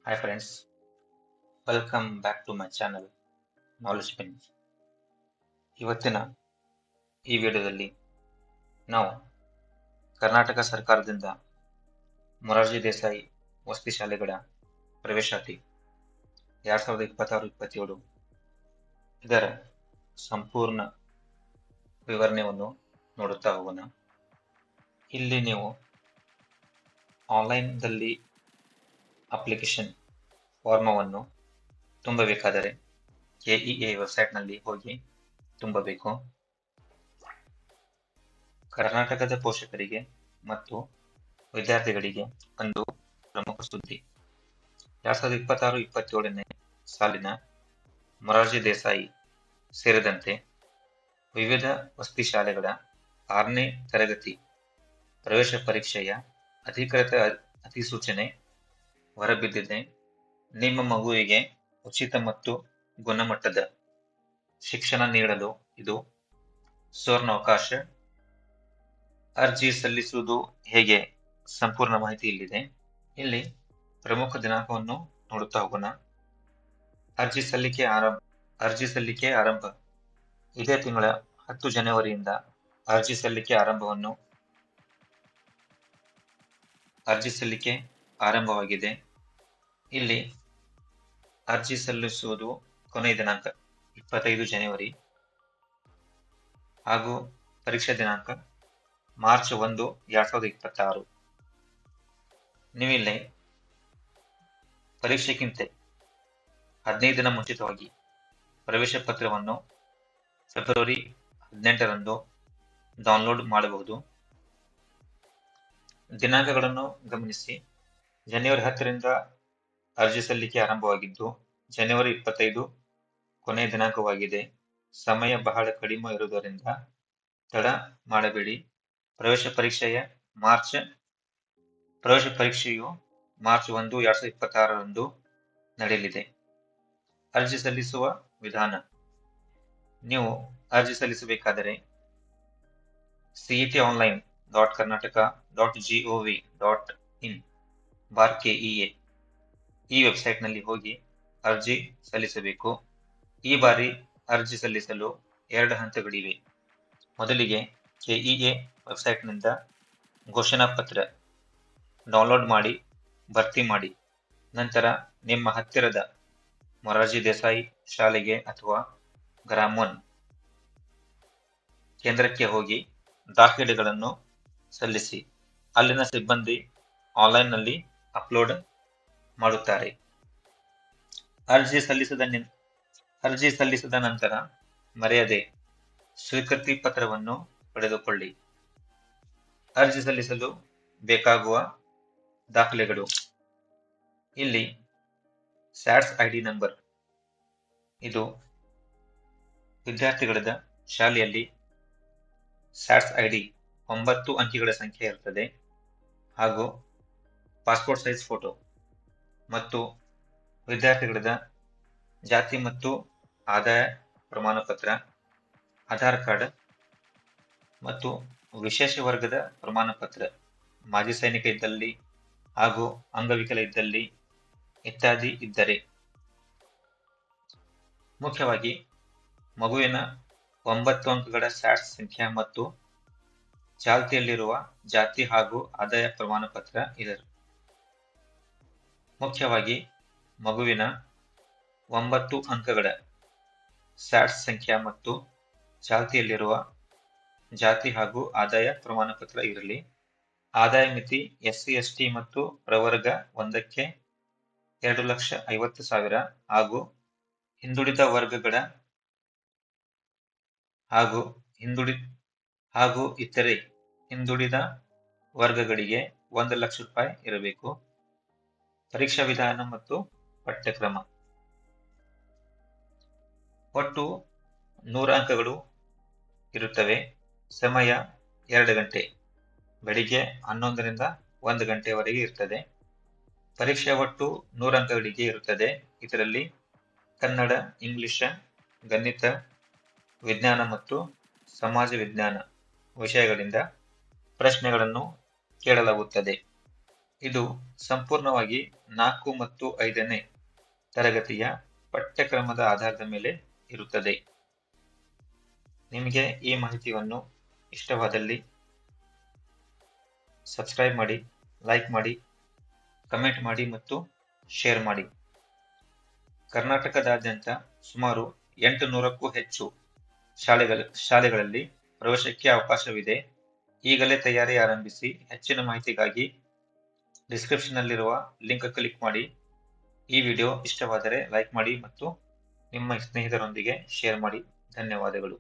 Hi friends, welcome back to my channel Knowledge Pin. ಇವತ್ತಿನ ಈ ವಿಡಿಯೋದಲ್ಲಿ ನಾವು ಕರ್ನಾಟಕ ಸರ್ಕಾರದಿಂದ ಮೊರಾರ್ಜಿ ದೇಸಾಯಿ ವಸತಿ ಶಾಲೆಗಳ ಪ್ರವೇಶಾತಿ 2026-27 ಇದರ ಸಂಪೂರ್ಣ ವಿವರಣೆಯನ್ನು ನೋಡುತ್ತಾ ಹೋಗೋಣ. ಇಲ್ಲಿ ನೀವು ಆನ್ಲೈನ್ದಲ್ಲಿ ಅಪ್ಲಿಕೇಶನ್ ಫಾರ್ಮವನ್ನು ತುಂಬಬೇಕಾದರೆ ಕೆಇಎ ವೆಬ್ಸೈಟ್ನಲ್ಲಿ ಹೋಗಿ ತುಂಬಬೇಕು. ಕರ್ನಾಟಕದ ಪೋಷಕರಿಗೆ ಮತ್ತು ವಿದ್ಯಾರ್ಥಿಗಳಿಗೆ ಒಂದು ಪ್ರಮುಖ ಸುದ್ದಿ. 2026-27ನೇ ಸಾಲಿನ ಮೊರಾರ್ಜಿ ದೇಸಾಯಿ ಸೇರಿದಂತೆ ವಿವಿಧ ವಸತಿ ಶಾಲೆಗಳ 6ನೇ ತರಗತಿ ಪ್ರವೇಶ ಪರೀಕ್ಷೆಯ ಅಧಿಕೃತ ಅಧಿಸೂಚನೆ ಹೊರಬಿದ್ದಿದೆ. ನಿಮ್ಮ ಮಗುವಿಗೆ ಉಚಿತ ಮತ್ತು ಗುಣಮಟ್ಟದ ಶಿಕ್ಷಣ ನೀಡಲು ಇದು ಸುವರ್ಣಾವಕಾಶ. ಅರ್ಜಿ ಸಲ್ಲಿಸುವುದು ಹೇಗೆ? ಸಂಪೂರ್ಣ ಮಾಹಿತಿ ಇಲ್ಲಿದೆ. ಇಲ್ಲಿ ಪ್ರಮುಖ ದಿನಾಂಕವನ್ನು ನೋಡುತ್ತಾ ಹೋಗೋಣ. ಅರ್ಜಿ ಸಲ್ಲಿಕೆ ಆರಂಭ ಇದೇ ತಿಂಗಳ 10 ಜನವರಿಯಿಂದ ಅರ್ಜಿ ಸಲ್ಲಿಕೆ ಆರಂಭವಾಗಿದೆ. ಇಲ್ಲಿ ಅರ್ಜಿ ಸಲ್ಲಿಸುವುದು ಕೊನೆಯ ದಿನಾಂಕ 25 ಜನವರಿ ಹಾಗೂ ಪರೀಕ್ಷಾ ದಿನಾಂಕ ಮಾರ್ಚ್ 1, 2026. ನೀವಿಲ್ಲಿ ಪರೀಕ್ಷೆಗಿಂತ 15 ದಿನ ಮುಂಚಿತವಾಗಿ ಪ್ರವೇಶ ಪತ್ರವನ್ನು ಫೆಬ್ರವರಿ 18ರಂದು ಡೌನ್ಲೋಡ್ ಮಾಡಬಹುದು. ದಿನಾಂಕಗಳನ್ನು ಗಮನಿಸಿ. ಜನವರಿ 10ರಿಂದ ಅರ್ಜಿ ಸಲ್ಲಿಕೆ ಆರಂಭವಾಗಿದ್ದು ಜನವರಿ 25 ಕೊನೆಯ ದಿನಾಂಕವಾಗಿದೆ. ಸಮಯ ಬಹಳ ಕಡಿಮೆ ಇರುವುದರಿಂದ ತಡ ಮಾಡಬೇಡಿ. ಪ್ರವೇಶ ಪರೀಕ್ಷೆಯು ಮಾರ್ಚ್ 1, 2026ರಂದು ನಡೆಯಲಿದೆ. ಅರ್ಜಿ ಸಲ್ಲಿಸುವ ವಿಧಾನ. ನೀವು ಅರ್ಜಿ ಸಲ್ಲಿಸಬೇಕಾದರೆ cetonline.karnataka.gov.in/KEA ಈ ವೆಬ್ಸೈಟ್ನಲ್ಲಿ ಹೋಗಿ ಅರ್ಜಿ ಸಲ್ಲಿಸಬೇಕು. ಈ ಬಾರಿ ಅರ್ಜಿ ಸಲ್ಲಿಸಲು 2 ಹಂತಗಳಿವೆ. ಮೊದಲಿಗೆ ಕೆಇಎ ವೆಬ್ಸೈಟ್ನಿಂದ ಘೋಷಣಾ ಪತ್ರ ಡೌನ್ಲೋಡ್ ಮಾಡಿ ಭರ್ತಿ ಮಾಡಿ. ನಂತರ ನಿಮ್ಮ ಹತ್ತಿರದ ಮೊರಾರ್ಜಿ ದೇಸಾಯಿ ಶಾಲೆಗೆ ಅಥವಾ ಗ್ರಾಮ 1 ಕೇಂದ್ರಕ್ಕೆ ಹೋಗಿ ದಾಖಲೆಗಳನ್ನು ಸಲ್ಲಿಸಿ. ಅಲ್ಲಿನ ಸಿಬ್ಬಂದಿ ಆನ್ಲೈನ್ನಲ್ಲಿ ಅಪ್ಲೋಡ್ ಮಾಡುತ್ತಾರೆ. ಅರ್ಜಿ ಸಲ್ಲಿಸಿದ ನಂತರ ಮರೆಯದೆ ಸ್ವೀಕೃತಿ ಪತ್ರವನ್ನು ಪಡೆದುಕೊಳ್ಳಿ. ಅರ್ಜಿ ಸಲ್ಲಿಸಲು ಬೇಕಾಗುವ ದಾಖಲೆಗಳು. ಇಲ್ಲಿ ಸ್ಯಾಟ್ಸ್ ಐಡಿ ನಂಬರ್. ಇದು ವಿದ್ಯಾರ್ಥಿಗಳದ ಶಾಲೆಯಲ್ಲಿ ಸ್ಯಾಟ್ಸ್ ಐಡಿ 9 ಅಂಕಿಗಳ ಸಂಖ್ಯೆ ಇರುತ್ತದೆ ಹಾಗೂ ಪಾಸ್ಪೋರ್ಟ್ ಸೈಜ್ ಫೋಟೋ ಮತ್ತು ವಿದ್ಯಾರ್ಥಿಗಳದ ಜಾತಿ ಮತ್ತು ಆದಾಯ ಪ್ರಮಾಣ ಪತ್ರ, ಆಧಾರ್ ಕಾರ್ಡ್ ಮತ್ತು ವಿಶೇಷ ವರ್ಗದ ಪ್ರಮಾಣ ಪತ್ರ, ಮಾಜಿ ಸೈನಿಕ ಇದ್ದಲ್ಲಿ ಹಾಗೂ ಅಂಗವಿಕಲ ಇದ್ದಲ್ಲಿ ಇತ್ಯಾದಿ ಇದ್ದರೆ. ಮುಖ್ಯವಾಗಿ ಮಗುವಿನ 9 ಅಂಕಗಳ ಸ್ಯಾಟ್ಸ್ ಸಂಖ್ಯೆ ಮತ್ತು ಚಾಲ್ತಿಯಲ್ಲಿರುವ ಜಾತಿ ಹಾಗೂ ಆದಾಯ ಪ್ರಮಾಣ ಪತ್ರ ಇದರ. ಮುಖ್ಯವಾಗಿ ಮಗುವಿನ 9 ಅಂಕಗಳ ಸ್ಯಾಟ್ಸ್ ಸಂಖ್ಯೆ ಮತ್ತು ಚಾಲ್ತಿಯಲ್ಲಿರುವ ಜಾತಿ ಹಾಗೂ ಆದಾಯ ಪ್ರಮಾಣ ಪತ್ರ ಇರಲಿ. ಆದಾಯ ಮಿತಿ SC/ST ಮತ್ತು ಪ್ರವರ್ಗ 1ಕ್ಕೆ 2,50,000 ಹಾಗೂ ಹಿಂದುಳಿದ ವರ್ಗಗಳ ಹಾಗೂ ಇತರೆ ಹಿಂದುಳಿದ ವರ್ಗಗಳಿಗೆ 1 ಲಕ್ಷ ರೂಪಾಯಿ ಇರಬೇಕು. ಪರೀಕ್ಷಾ ವಿಧಾನ ಮತ್ತು ಪಠ್ಯಕ್ರಮ. ಒಟ್ಟು 100 ಅಂಕಗಳು ಇರುತ್ತವೆ. ಸಮಯ 2 ಗಂಟೆ, ಬೆಳಿಗ್ಗೆ 11ರಿಂದ 1 ಗಂಟೆವರೆಗೆ ಇರ್ತದೆ. ಪರೀಕ್ಷೆ ಒಟ್ಟು 100 ಅಂಕಗಳಿಗೆ ಇರುತ್ತದೆ. ಇದರಲ್ಲಿ ಕನ್ನಡ, ಇಂಗ್ಲಿಷ್, ಗಣಿತ, ವಿಜ್ಞಾನ ಮತ್ತು ಸಮಾಜ ವಿಜ್ಞಾನ ವಿಷಯಗಳಿಂದ ಪ್ರಶ್ನೆಗಳನ್ನು ಕೇಳಲಾಗುತ್ತದೆ. ಇದು ಸಂಪೂರ್ಣವಾಗಿ 4 ಮತ್ತು 5ನೇ ತರಗತಿಯ ಪಠ್ಯಕ್ರಮದ ಆಧಾರದ ಮೇಲೆ ಇರುತ್ತದೆ. ನಿಮಗೆ ಈ ಮಾಹಿತಿಯನ್ನು ಇಷ್ಟವಾದಲ್ಲಿ ಸಬ್ಸ್ಕ್ರೈಬ್ ಮಾಡಿ, ಲೈಕ್ ಮಾಡಿ, ಕಮೆಂಟ್ ಮಾಡಿ ಮತ್ತು ಶೇರ್ ಮಾಡಿ. ಕರ್ನಾಟಕದಾದ್ಯಂತ ಸುಮಾರು 800ಕ್ಕೂ ಹೆಚ್ಚು ಶಾಲೆಗಳಲ್ಲಿ ಪ್ರವೇಶಕ್ಕೆ ಅವಕಾಶವಿದೆ. ಈಗಲೇ ತಯಾರಿ ಆರಂಭಿಸಿ. ಹೆಚ್ಚಿನ ಮಾಹಿತಿಗಾಗಿ ಡಿಸ್ಕ್ರಿಪ್ಷನ್ನಲ್ಲಿರುವ ಲಿಂಕ್ ಕ್ಲಿಕ್ ಮಾಡಿ. ಈ ವಿಡಿಯೋ ಇಷ್ಟವಾದರೆ ಲೈಕ್ ಮಾಡಿ ಮತ್ತು ನಿಮ್ಮ ಸ್ನೇಹಿತರೊಂದಿಗೆ ಶೇರ್ ಮಾಡಿ. ಧನ್ಯವಾದಗಳು.